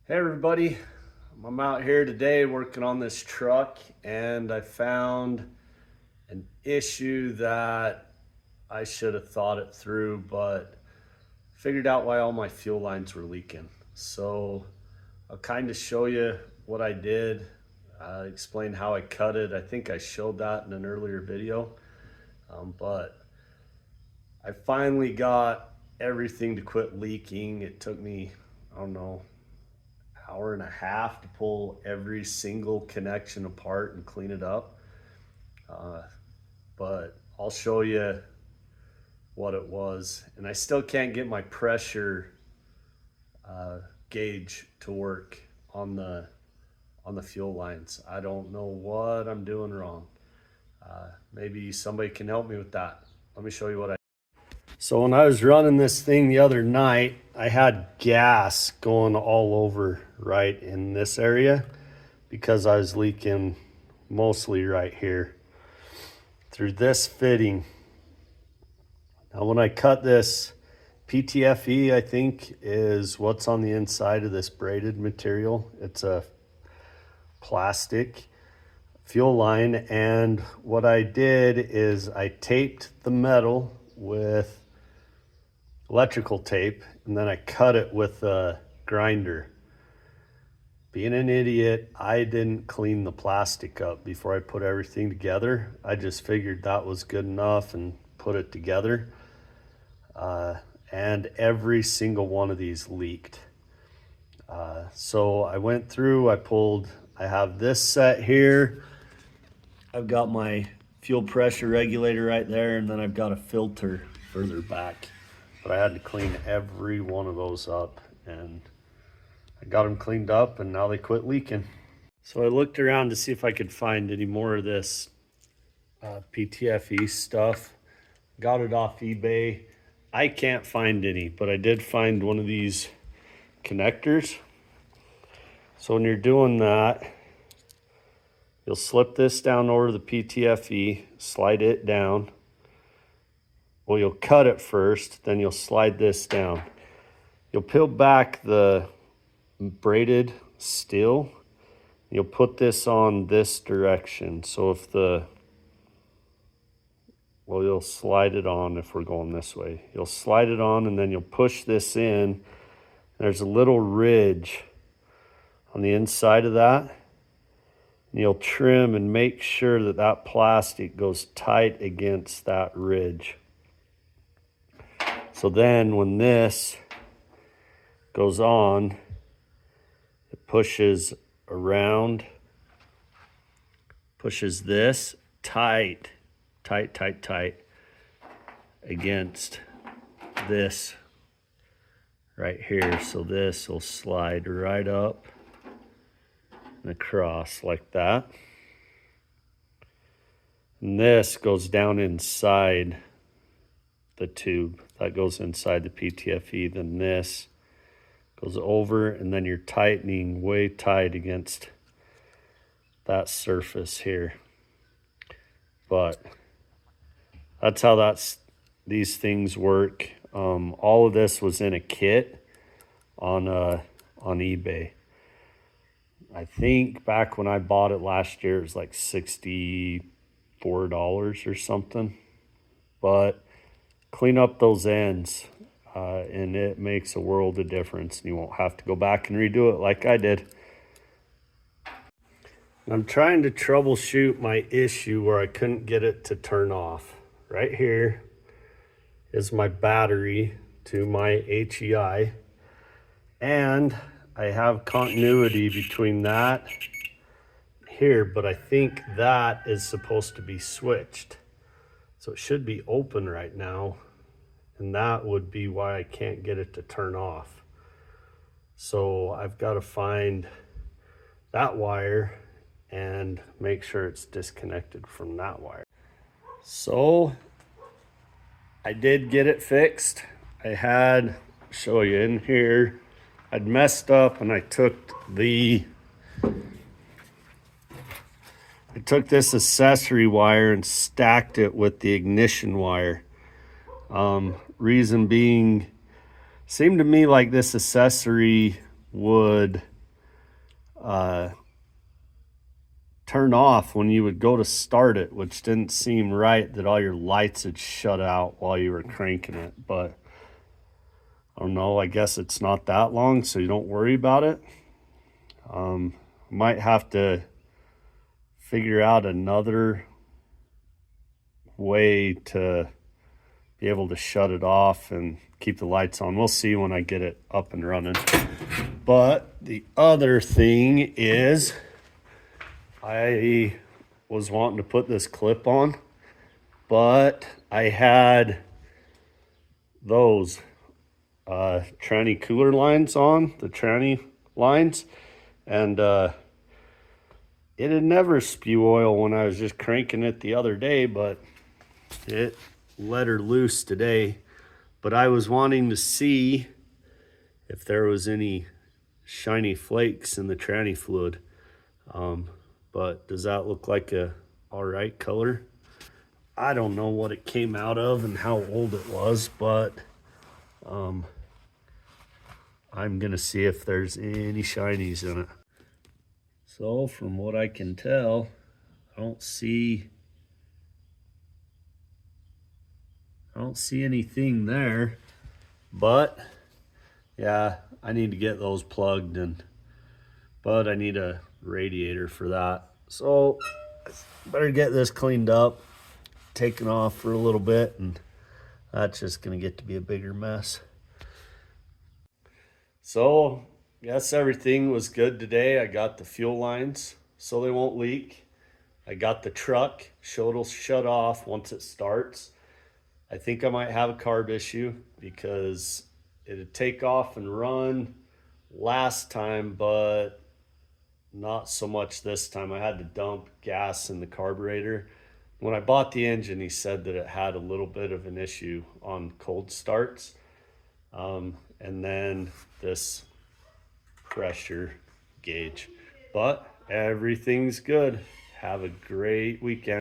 Hey everybody, I'm out here today working on this truck and I found an issue that I should have thought it through, but figured out why all my fuel lines were leaking. So I'll kind of show you what I did, explain how I cut it. I think I showed that in an earlier video, but I finally got everything to quit leaking. It took me, I don't know, hour and a half to pull every single connection apart and clean it up. But I'll show you what it was. And I still can't get my pressure gauge to work on the fuel lines. I don't know what I'm doing wrong. Maybe somebody can help me with that. Let me show you what I. So when I was running this thing the other night, I had gas going all over right in this area because I was leaking mostly right here through this fitting. Now when I cut this, PTFE I think is what's on the inside of this braided material. It's a plastic fuel line, and what I did is I taped the metal with electrical tape and then I cut it with a grinder. Being an idiot, I didn't clean the plastic up before I put everything together. I just figured that was good enough and put it together. And every single one of these leaked. So I went through, I have this set here. I've got my fuel pressure regulator right there, and then I've got a filter further back. But I had to clean every one of those up, and I got them cleaned up and now they quit leaking. So I looked around to see if I could find any more of this PTFE stuff. Got it off eBay. I can't find any, but I did find one of these connectors. So when you're doing that, you'll slip this down over the PTFE, slide it down. Well, you'll cut it first, then you'll slide this down. You'll peel back the braided steel. You'll put this on this direction. So if you'll slide it on if we're going this way. You'll slide it on and then you'll push this in. There's a little ridge on the inside of that. And you'll trim and make sure that that plastic goes tight against that ridge. So then when this goes on, it pushes around, pushes this tight against this right here. So this will slide right up and across like that. And this goes down inside the tube. That goes inside the PTFE. Then this goes over, and then you're tightening way tight against that surface here. But that's how these things work. All of this was in a kit on eBay. I think back when I bought it last year, it was like $64 or something. But clean up those ends, and it makes a world of difference. You won't have to go back and redo it like I did. I'm trying to troubleshoot my issue where I couldn't get it to turn off. Right here is my battery to my HEI, and I have continuity between that here, but I think that is supposed to be switched. So it should be open right now, and that would be why I can't get it to turn off. So I've got to find that wire and make sure it's disconnected from that wire. So I did get it fixed. I had, show you in here, I'd messed up and I took this accessory wire and stacked it with the ignition wire. Reason being, seemed to me like this accessory would turn off when you would go to start it, which didn't seem right that all your lights had shut out while you were cranking it. But I don't know, I guess it's not that long, so you don't worry about it. Might have to figure out another way to be able to shut it off and keep the lights on. We'll see when I get it up and running. But the other thing is, I was wanting to put this clip on, but I had those tranny cooler lines on, the tranny lines, and it had never spew oil when I was just cranking it the other day, but it let her loose today. But I was wanting to see if there was any shiny flakes in the tranny fluid. But does that look like a all right color? I don't know what it came out of and how old it was, but I'm gonna see if there's any shinies in it. So from what I can tell, I don't see anything there, but yeah, I need to get those plugged, but I need a radiator for that. So I better get this cleaned up, taken off for a little bit, and that's just gonna get to be a bigger mess. So yes, everything was good today. I got the fuel lines so they won't leak. I got the truck, so it'll shut off once it starts. I think I might have a carb issue because it'd take off and run last time, but not so much this time. I had to dump gas in the carburetor. When I bought the engine, he said that it had a little bit of an issue on cold starts. And then this pressure gauge. But everything's good. Have a great weekend.